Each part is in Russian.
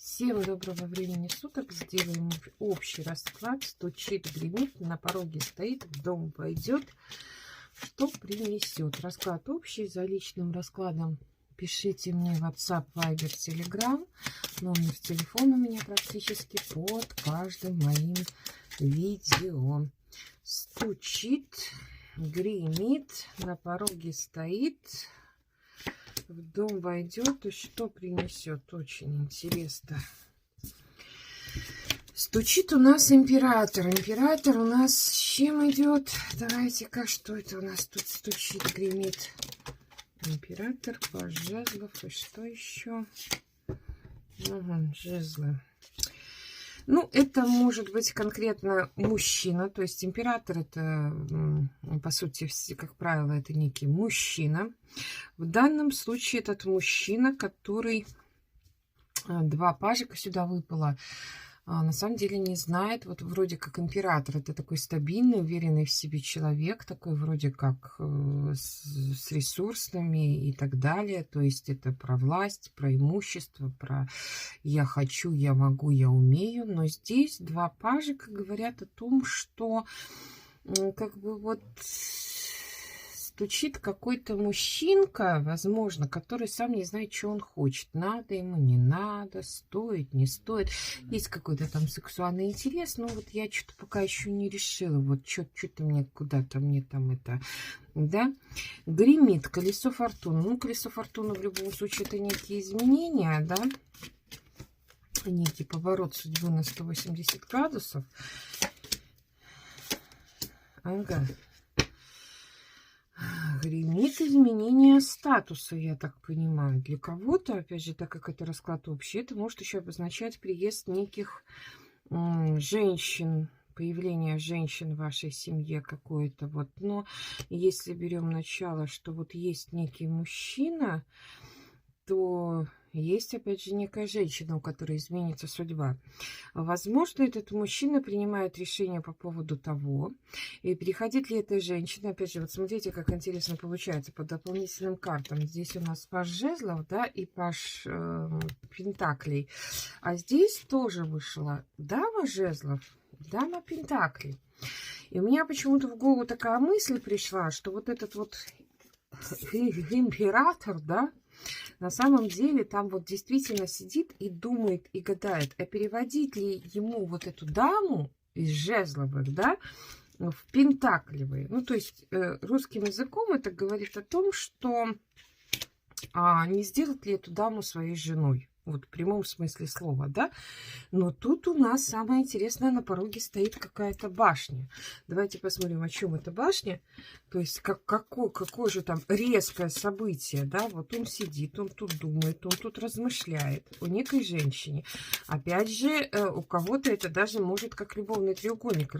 Всем доброго времени суток. Сделаем общий расклад. Стучит, гремит, на пороге стоит, в дом пойдет. Что принесет? Расклад общий. За личным раскладом пишите мне в WhatsApp, Viber, Telegram. Номер телефона у меня практически под каждым моим видео. Стучит, гремит, на пороге стоит, в дом войдет. И что принесет? Очень интересно. Стучит у нас император. Император у нас с чем идет? Давайте-ка, что это у нас тут стучит, гремит? Император, паж жезлов. И что еще? Жезлы. Ну, это может быть конкретно мужчина. То есть император это, по сути, как правило, это некий мужчина. В данном случае этот мужчина, который... Два пажика сюда выпало. На самом деле не знает. Вот вроде как император. Это такой стабильный, уверенный в себе человек. Такой вроде как с ресурсами и так далее. То есть это про власть, про имущество, про я хочу, я могу, я умею. Но здесь два пажика говорят о том, что как бы вот... Стучит какой-то мужчинка, возможно, который сам не знает, что он хочет. Надо ему, не надо, стоит, не стоит. Есть какой-то там сексуальный интерес, но вот я что-то пока еще не решила. Вот что-то мне куда-то, мне там это... Да? Гремит колесо фортуны. Ну, колесо фортуны в любом случае это некие изменения, да? Некий поворот судьбы на 180 градусов. Ага. Гремит изменение статуса, я так понимаю. Для кого-то, опять же, так как это расклад общий, это может еще обозначать приезд неких женщин, появление женщин в вашей семье какое-то. Вот. Но если берем начало, что вот есть некий мужчина, то есть, опять же, некая женщина, у которой изменится судьба. Возможно, этот мужчина принимает решение по поводу того, и переходит ли эта женщина, опять же, вот смотрите, как интересно получается по дополнительным картам. Здесь у нас паж жезлов, да, и паж пентаклей. А здесь тоже вышла дама жезлов, дама пентаклей. И у меня почему-то в голову такая мысль пришла, что вот этот вот император, да, на самом деле там вот действительно сидит и думает, и гадает, а переводить ли ему вот эту даму из жезловых, да, в пентаклевые. Ну, то есть русским языком это говорит о том, что не сделать ли эту даму своей женой. Вот в прямом смысле слова, да. Но тут у нас самое интересное, на пороге стоит какая-то башня. Давайте посмотрим, о чем эта башня. То есть какое же там резкое событие, да. Вот он сидит, он тут думает, он тут размышляет о некой женщине. Опять же, у кого-то это даже может как любовный треугольник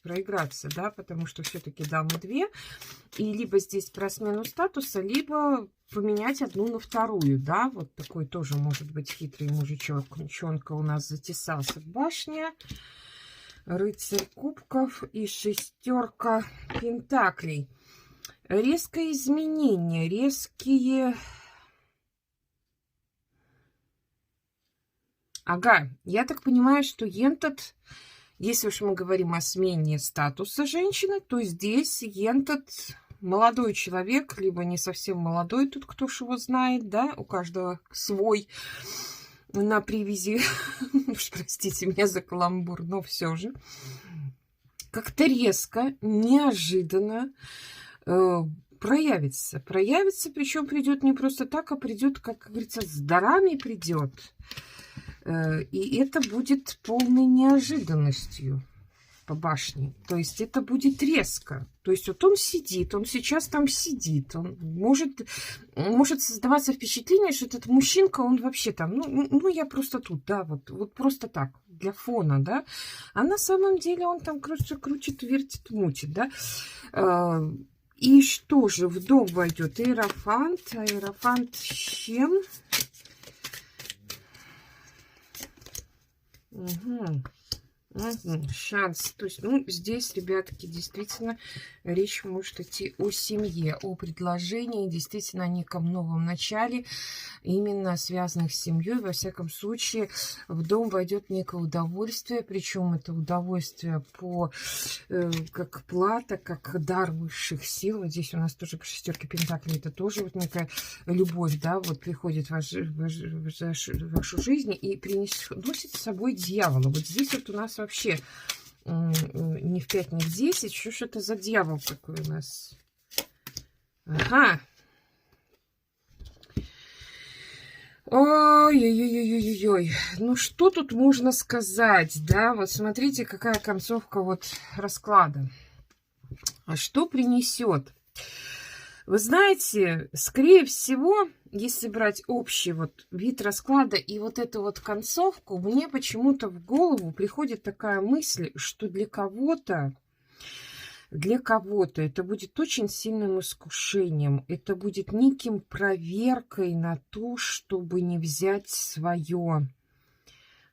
проиграться, да, потому что все-таки дамы две. И либо здесь про смену статуса, либо поменять одну на вторую, да, вот такой тоже может быть хитрый мужичонка у нас затесался в башне. Рыцарь кубков и шестерка пентаклей. Резкое изменение, резкие... Ага, я так понимаю, что ентот, если уж мы говорим о смене статуса женщины, то здесь ентот... Молодой человек, либо не совсем молодой, тут кто ж его знает, да, у каждого свой на привязи, уж простите меня за каламбур, но все же, как-то резко, неожиданно проявится, причем придет не просто так, а придет, как говорится, с дарами придет, и это будет полной неожиданностью по башне. То есть это будет резко. То есть вот он сидит, он сейчас там сидит. Он может создаваться впечатление, что этот мужчинка, он вообще там, ну я просто тут, да, вот просто так, для фона, да. А на самом деле он там крутит, вертит, мутит, да. И что же, в дом войдет Иерофант. А Иерофант с чем? Шанс. То есть, ну, здесь, ребятки, действительно речь может идти о семье, о предложении, действительно, о неком новом начале, именно связанных с семьей. Во всяком случае, в дом войдет некое удовольствие, причем это удовольствие как плата, как дар высших сил. Вот здесь у нас тоже по шестерке пентаклей, это тоже вот некая любовь, да, вот приходит в вашу жизнь и носит с собой дьявола. Вот здесь вот у нас вообще не в 5, не в 10. Что ж это за дьявол такой у нас? Ага. Ой-ой-ой-ой-ой-ой. Ну, что тут можно сказать, да? Вот смотрите, какая концовка вот расклада. А что принесет? Вы знаете, скорее всего, если брать общий вот вид расклада и вот эту вот концовку, мне почему-то в голову приходит такая мысль, что для кого-то это будет очень сильным искушением, это будет неким проверкой на то, чтобы не взять свое,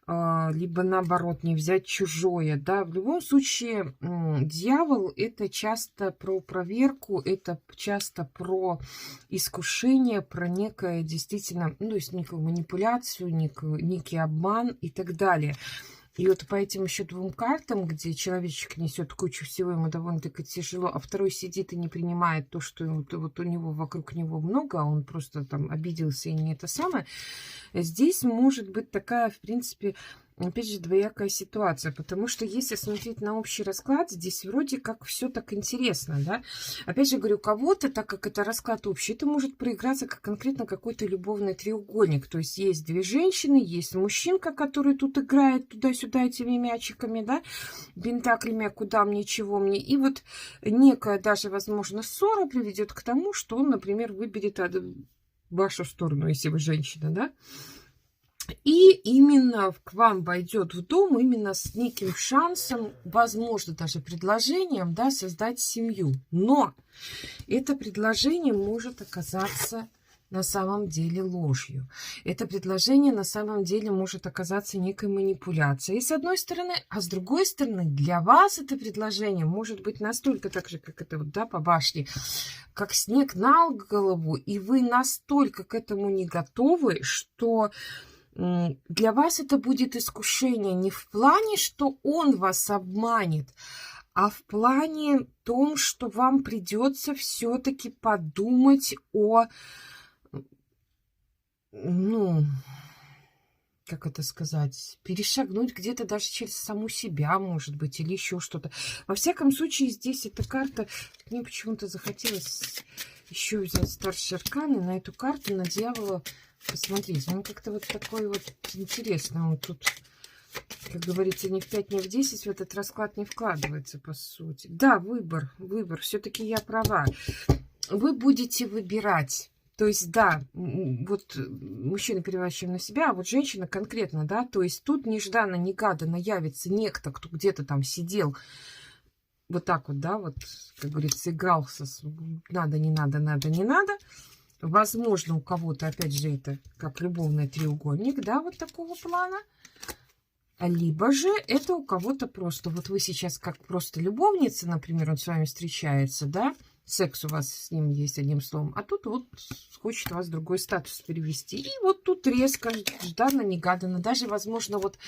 либо наоборот не взять чужое, да. В любом случае, дьявол — это часто про проверку, это часто про искушение, про некое действительно, ну, то есть некую манипуляцию, некий обман и так далее. И вот по этим еще 2 картам, где человечек несет кучу всего, ему довольно-таки тяжело, а второй сидит и не принимает то, что вот у него вокруг него много, а он просто там обиделся и не это самое. Здесь может быть такая, в принципе, опять же, двоякая ситуация, потому что если смотреть на общий расклад, здесь вроде как все так интересно, да. Опять же говорю, кого-то, так как это расклад общий, это может проиграться как конкретно какой-то любовный треугольник. То есть есть 2 женщины, есть мужчинка, который тут играет туда-сюда этими мячиками, да, пентаклями, а куда мне, чего мне. И вот некая даже, возможно, ссора приведет к тому, что он, например, выберет вашу сторону, если вы женщина, да. И именно к вам войдет в дом именно с неким шансом, возможно, даже предложением, да, создать семью. Но это предложение может оказаться на самом деле ложью. Это предложение на самом деле может оказаться некой манипуляцией, с одной стороны, а с другой стороны, для вас это предложение может быть настолько так же, как это вот, да, по башне, как снег на голову, и вы настолько к этому не готовы, что для вас это будет искушение не в плане, что он вас обманет, а в плане том, что вам придется все-таки подумать о, ну, как это сказать, перешагнуть где-то даже через саму себя, может быть, или еще что-то. Во всяком случае, здесь эта карта, мне почему-то захотелось еще взять старшие арканы на эту карту, на дьявола. Посмотрите, он как-то вот такой вот интересный. Он тут, как говорится, ни в 5, ни в 10 в этот расклад не вкладывается, по сути. Да, выбор. Все-таки я права. Вы будете выбирать. То есть, да, вот мужчина переворачиваем на себя, а вот женщина конкретно, да, то есть тут нежданно-негаданно явится некто, кто где-то там сидел, вот так вот, да, вот, как говорится, игрался с надо, не надо, надо, не надо. Возможно, у кого-то, опять же, это как любовный треугольник, да, вот такого плана. Либо же это у кого-то просто, вот вы сейчас как просто любовница, например, он с вами встречается, да, секс у вас с ним есть, одним словом, а тут вот хочет вас в другой статус перевести. И вот тут резко, жданно-негаданно, даже, возможно, вот,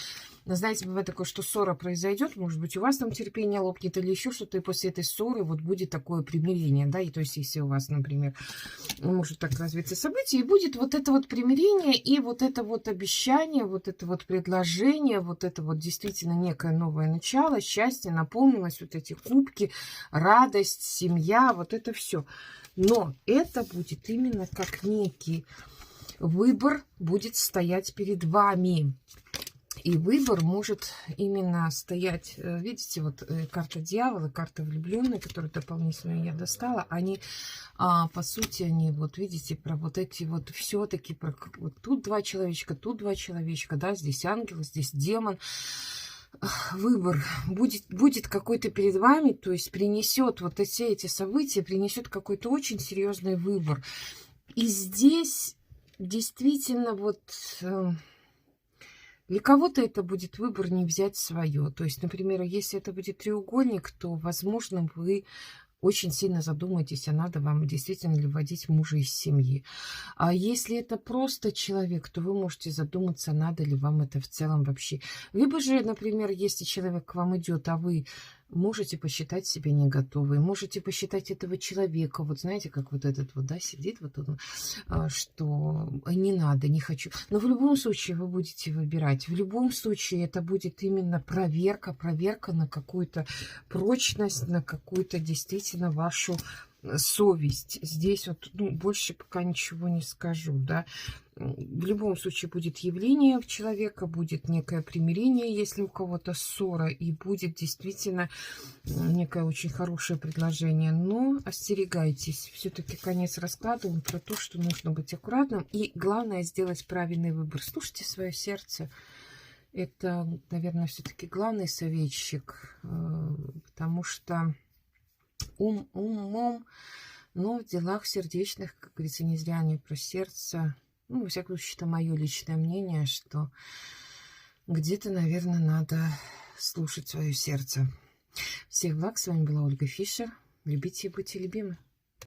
знаете, бывает такое, что ссора произойдет, может быть, у вас там терпение лопнет или еще что-то, и после этой ссоры вот будет такое примирение, да, и то есть, если у вас, например, может так развиться событие, и будет вот это вот примирение, и вот это вот обещание, вот это вот предложение, вот это вот действительно некое новое начало, счастье, наполнилось, вот эти кубки, радость, семья, вот это все. Но это будет именно как некий выбор будет стоять перед вами. И выбор может именно стоять, видите, вот карта дьявола, карта влюбленной, которую дополнительно я достала, они, по сути, они, вот видите, про вот эти вот все-таки, вот тут 2 человечка, да, здесь ангел, здесь демон. Выбор будет какой-то перед вами, то есть принесет вот все эти события, принесет какой-то очень серьезный выбор. И здесь действительно вот... Для кого-то это будет выбор не взять свое. То есть, например, если это будет треугольник, то, возможно, вы очень сильно задумаетесь, а надо вам действительно ли вводить мужа из семьи. А если это просто человек, то вы можете задуматься, надо ли вам это в целом вообще. Либо же, например, если человек к вам идет, а вы можете посчитать себя не готовой, можете посчитать этого человека, вот знаете, как вот этот вот, да, сидит, вот он, что не надо, не хочу. Но в любом случае вы будете выбирать. В любом случае это будет именно проверка на какую-то прочность, на какую-то действительно вашу совесть. Здесь вот, ну, больше пока ничего не скажу, да. В любом случае будет явление в человека, будет некое примирение, если у кого-то ссора, и будет действительно некое очень хорошее предложение. Но остерегайтесь. Все-таки конец расклада он про то, что нужно быть аккуратным. И главное сделать правильный выбор. Слушайте свое сердце. Это, наверное, все-таки главный советчик, потому что ум умом, но в делах сердечных, как говорится, не зря они про сердце. Ну, во всяком случае, это мое личное мнение, что где-то, наверное, надо слушать свое сердце. Всех благ. С вами была Ольга Фишер. Любите и будьте любимы.